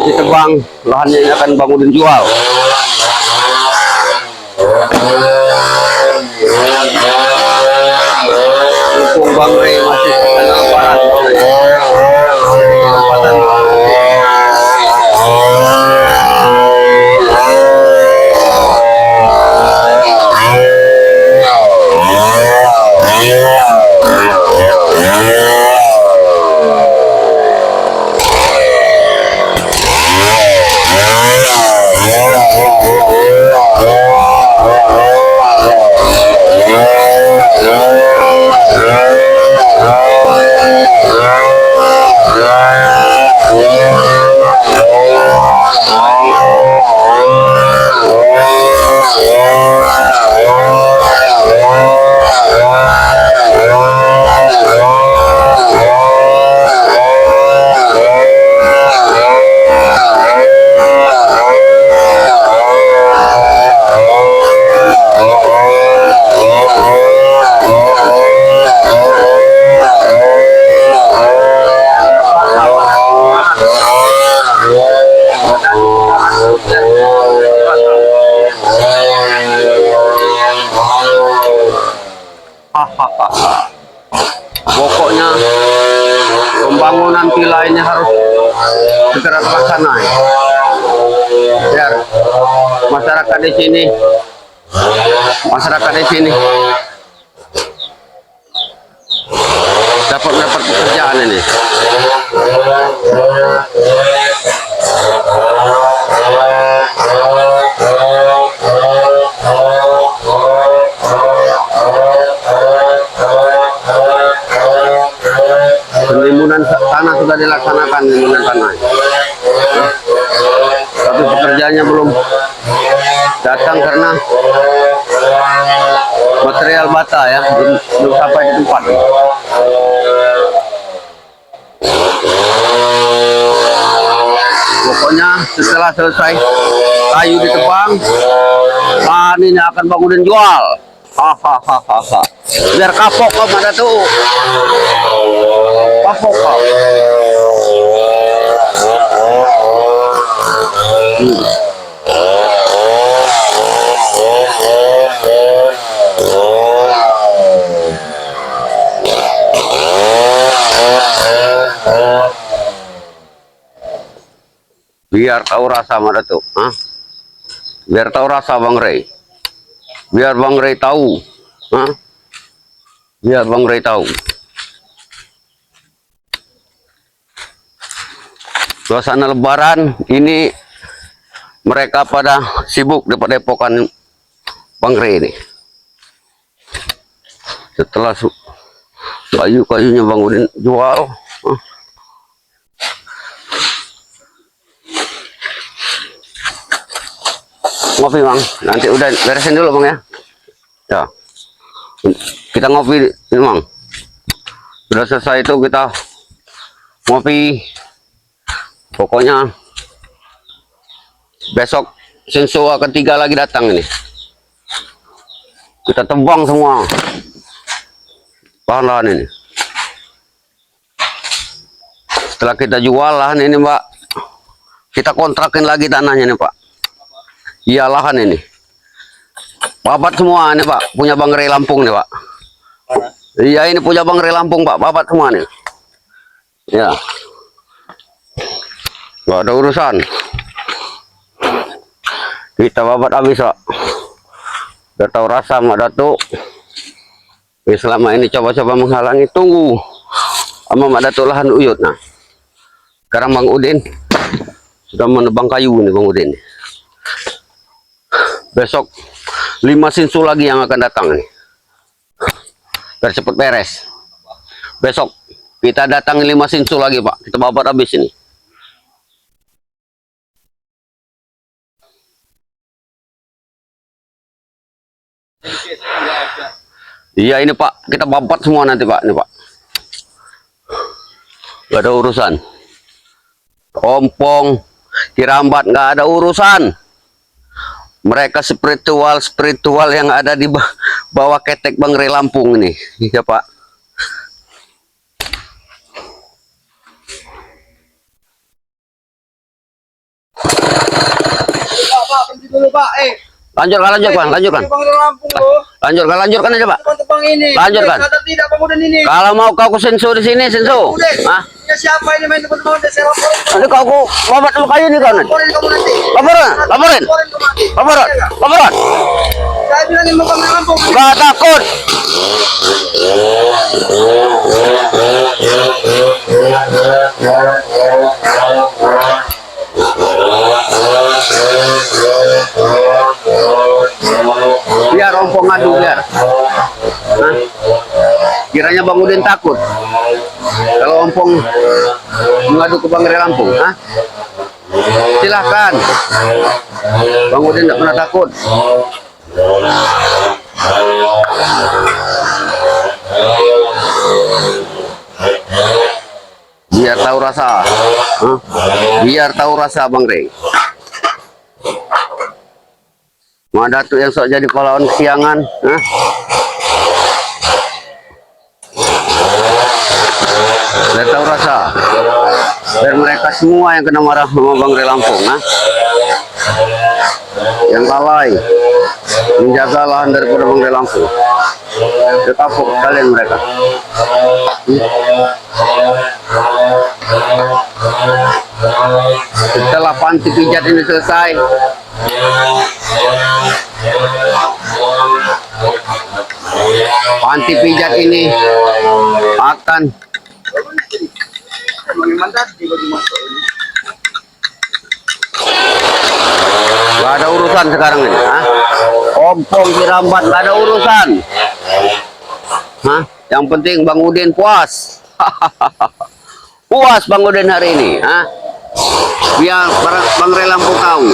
Ditebang, lahannya ini akan bangun dan jual. Mumpung Bang Rey masih penasaran. Pokoknya pembangunan villa ini harus segera terlaksana biar masyarakat di sini dapat pekerjaan ini. Penimbunan tanah sudah dilaksanakan, penimbunan tanah. Tapi pekerjaannya belum datang karena material bata ya belum sampai di tempat. Pokoknya setelah selesai kayu ditebang, lahan ini akan bangun dan jual. Hahaha. Biar kapok kok ada tuh. Kapok kok. Biar tahu rasa mana tuh, biar tahu rasa Bang Rey. Biar Bang Rey tahu, biar Bang Rey tahu. Suasana Lebaran ini mereka pada sibuk di padepokan Bang Rey ini. Setelah kayu-kayunya bangunin jual, ngopi Bang, nanti udah beresin dulu Bang ya. Ya, kita ngopi ini Bang. Sudah selesai itu kita ngopi. Pokoknya besok Sensua ketiga lagi datang ini. Kita tebang semua bahan-bahan ini. Setelah kita jual lahan ini Pak, kita kontrakin lagi tanahnya nih Pak. Iya lahan ini. Babat semua nih Pak, punya Bang Rey Lampung nih Pak. Iya ini punya Bang Rey Lampung Pak, babat semua nih. Ya. Gak ada urusan. Kita babat habis Pak. Biar tahu rasa Mak Datuk. Selama ini coba-coba menghalangi, tunggu sama Mak Datuk lahan Uyut. Nah, sekarang Bang Udin sudah menebang kayu nih Bang Udin. Besok 5 sinsu lagi yang akan datang nih. Biar cepet beres. Besok kita datang 5 sinsu lagi Pak. Kita babat habis ini. Iya ini Pak, kita babat semua nanti Pak, ini Pak. Gak ada urusan. Ompong, Kirambat nggak ada urusan. Mereka spiritual yang ada di bawah ketek Bangre Lampung ini, ya Pak. Pak, berhenti dulu Pak. Lanjutkan, lanjutkan. Lanjutkan aja Pak. Tebang ini. Lanjutkan. Sadar tidak pemuda ini. Kalau mau kau sensu di sini, sensu. Udah. Ya siapa ini main tebang-tebang udah saya laporin. Nanti kau babat lu kayu nih kau nanti. Laporin kamu nanti. Laporan. Laporin kamu nanti. Laporan. Saya bilangin mau kamu Lampung. Gak takut. Biar ompong ngadu biar. Hah? Kiranya Bang Udin takut kalau ompong mengadu ke Bangre Lampung. Hah? Silahkan. Bang Udin tidak pernah takut. Biar tahu rasa. Hah? Biar tahu rasa Bangre. Datuk yang sok jadi pahlawan kesiangan. Hah? Biar tahu rasa. Biar mereka semua yang kena marah sama Bangre Lampung. Hah? Yang lalai menjaga lahan daripada Bangre Lampung. Ketapuk kalian mereka. Setelah panti pijat ini selesai, panti pijat ini akan gak ada urusan sekarang ini. Hah? Ompong Kirambat gak ada urusan. Hah? Yang penting Bang Udin puas. Puas Bang Udin hari ini. Hah? Biar Bangre Lampung tahu.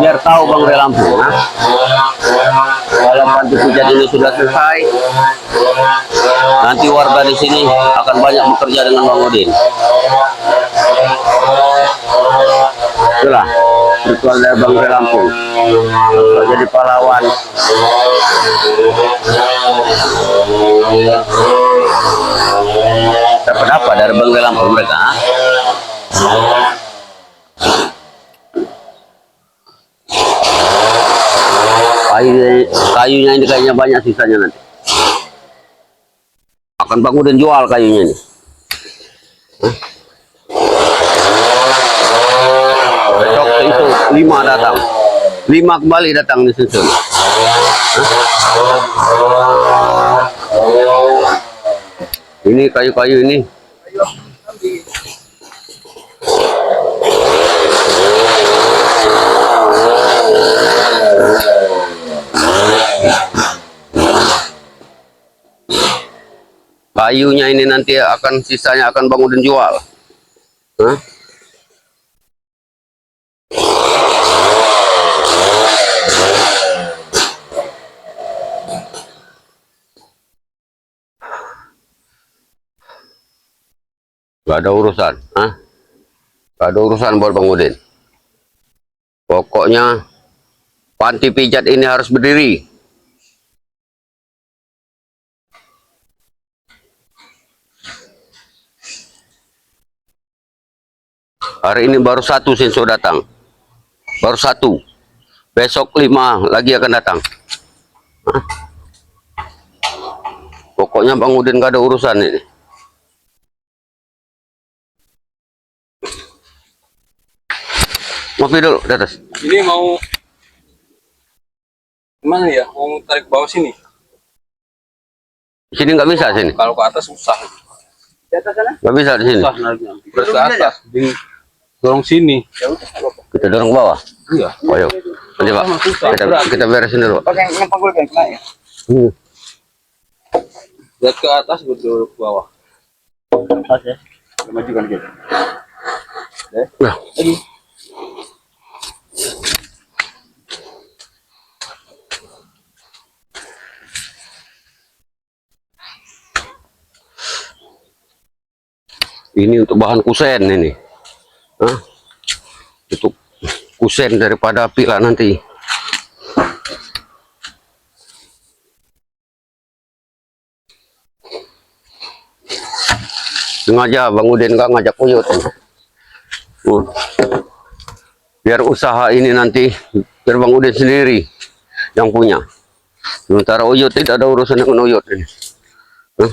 Biar tahu Bangre Lampung. Hah? Kalau panti pijat ini sudah selesai, nanti warga di sini akan banyak bekerja dengan Bang Udin. Itulah ritual dari Bangre Lampung untuk jadi pahlawan. Dapat apa dari Bangre Lampung mereka? Kayunya ini kayaknya banyak sisanya nanti. Akan Bang Udin jual kayunya ini. Besok itu 5 datang. 5 kembali datang di susun. Ini kayu-kayu ini. Kayunya ini nanti akan sisanya akan Bang Udin jual. Hah? Gak ada urusan. Hah? Gak ada urusan buat Bang Udin. Pokoknya panti pijat ini harus berdiri. Hari ini baru 1 Senso datang. Baru 1. Besok 5 lagi akan datang. Hah? Pokoknya Bang Udin gak ada urusan ini. Ngopi dulu di atas. Ini mau gimana ya? Mau tarik bawah sini? Sini nggak bisa sini. Kalau ke atas susah. Di atas sana? Nggak bisa di sini. Susah nariknya. Terus ke atas, dorong sini. Kita dorong ke bawah. Iya. Oh, yuk. Nanti Pak. Kita beresin dulu. Pakai yang panggul kan kena ya. Lihat ke atas, dorong ke bawah. Oke. Majukan gitu. Nah. Lagi. Ini untuk bahan kusen ini. Hah? Untuk kusen daripada pila nanti. Sengaja Bang Udin nggak ngajak Uyut. Biar usaha ini nanti biar Bang Udin sendiri yang punya. Sementara Uyut tidak ada urusan dengan Uyut ini. Hah?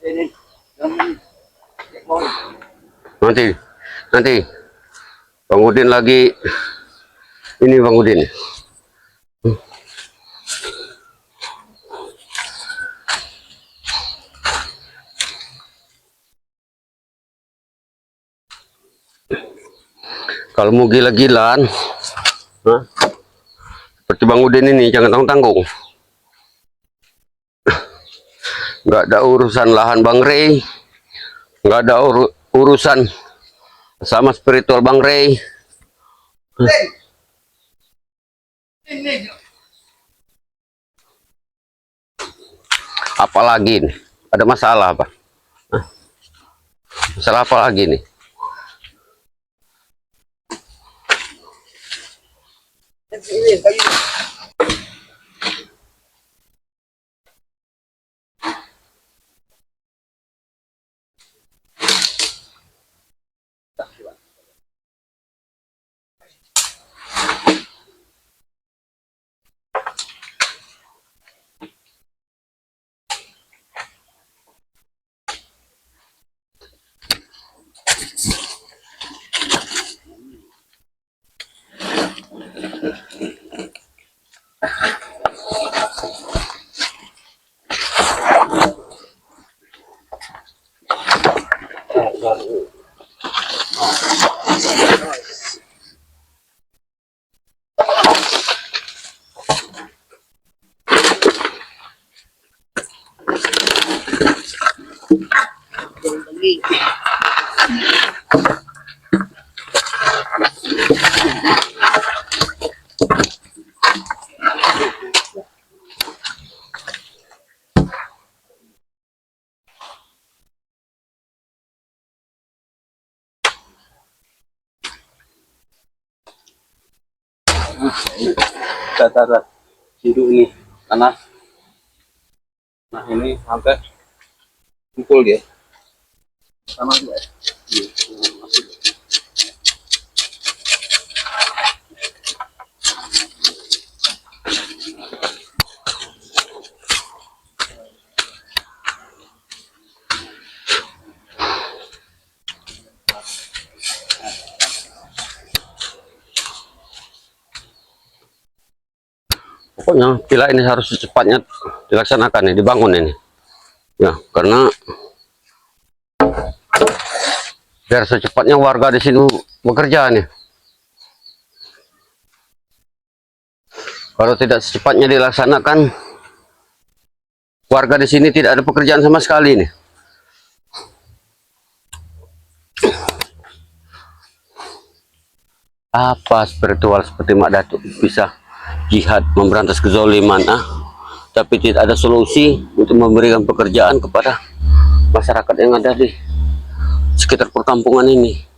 Ini. Nanti Bang Udin lagi ini Bang Udin. Kalau mau gila-gilaan, seperti Bang Udin ini jangan tanggung-tanggung. Nggak ada urusan lahan Bang Rey, nggak ada urusan sama spiritual Bang Rey. Ini. Apalagi nih? Ada masalah apa? Hah? Masalah apa lagi nih? Ini kayu. Tata hidup ini tanah. Nah ini sampai kumpul dia. Sama juga. Pokoknya pila ini harus secepatnya dilaksanakan nih, dibangun ini. Ya, karena biar secepatnya warga di sini bekerja nih. Kalau tidak secepatnya dilaksanakan, warga di sini tidak ada pekerjaan sama sekali nih. Apa spiritual seperti Mak Datuk bisa jihad memberantas kezaliman, tapi tidak ada solusi untuk memberikan pekerjaan kepada masyarakat yang ada di sekitar perkampungan ini.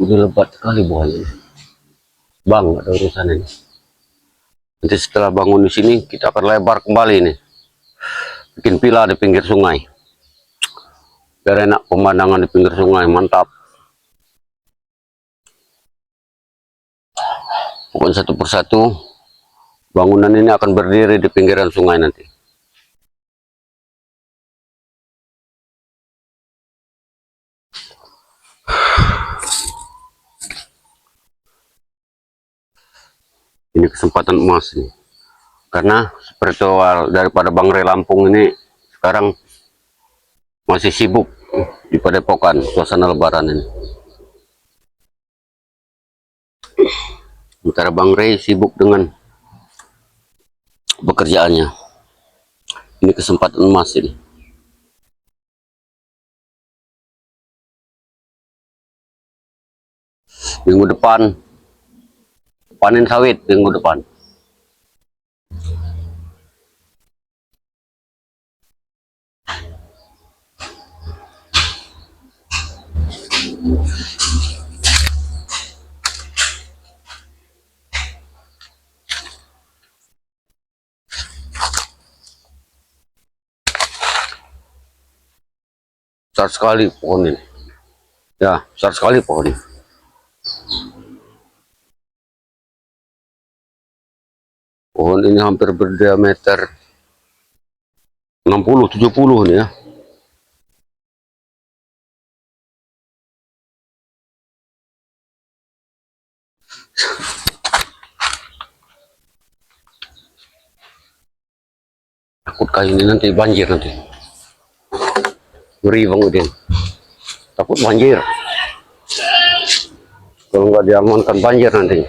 Udah lebat sekali buahnya. Bang, ada urusan ini. Nanti setelah bangun di sini, kita akan lebar kembali nih. Bikin pila di pinggir sungai. Biar enak pemandangan di pinggir sungai, mantap. Pokoknya satu persatu bangunan ini akan berdiri di pinggiran sungai nanti. Ini kesempatan emas ini. Karena seperti awal daripada Bang Rey Lampung ini sekarang masih sibuk di Padepokan suasana lebaran ini. Sementara Bang Rey sibuk dengan pekerjaannya. Ini kesempatan emas ini. Minggu depan panen sawit minggu depan. Besar sekali pohon ini. Ya, besar sekali pohon ini. Pohon ini hampir berdiameter 60-70 nih ya. Takut kayu ini nanti banjir nanti. Ngeri Bang Udin. Takut banjir. Kalau nggak diamankan banjir nanti.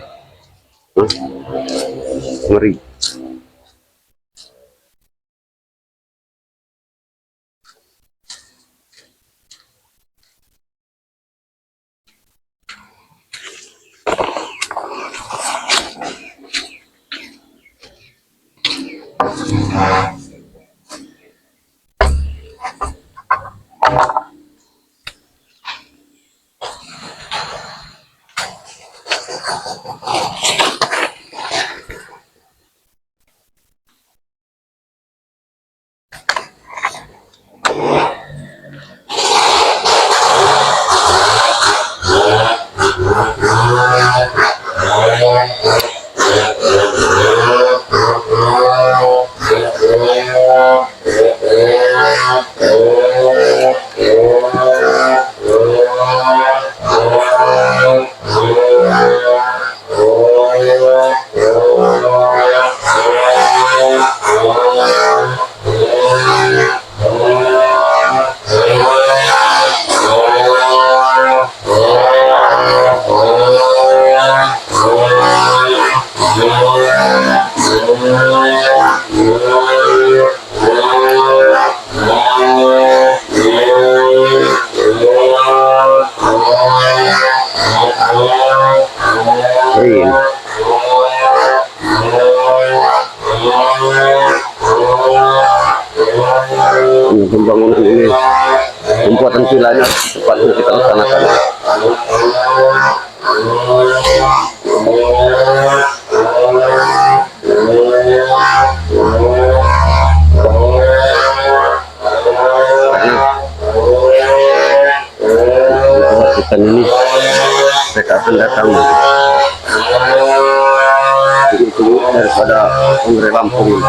Hah? Ngeri. Pembangunan ini, pembuatan vilanya cepatnya kita laksanakan. Karena ini mereka akan datang itu daripada Bang Rey Lampung ini.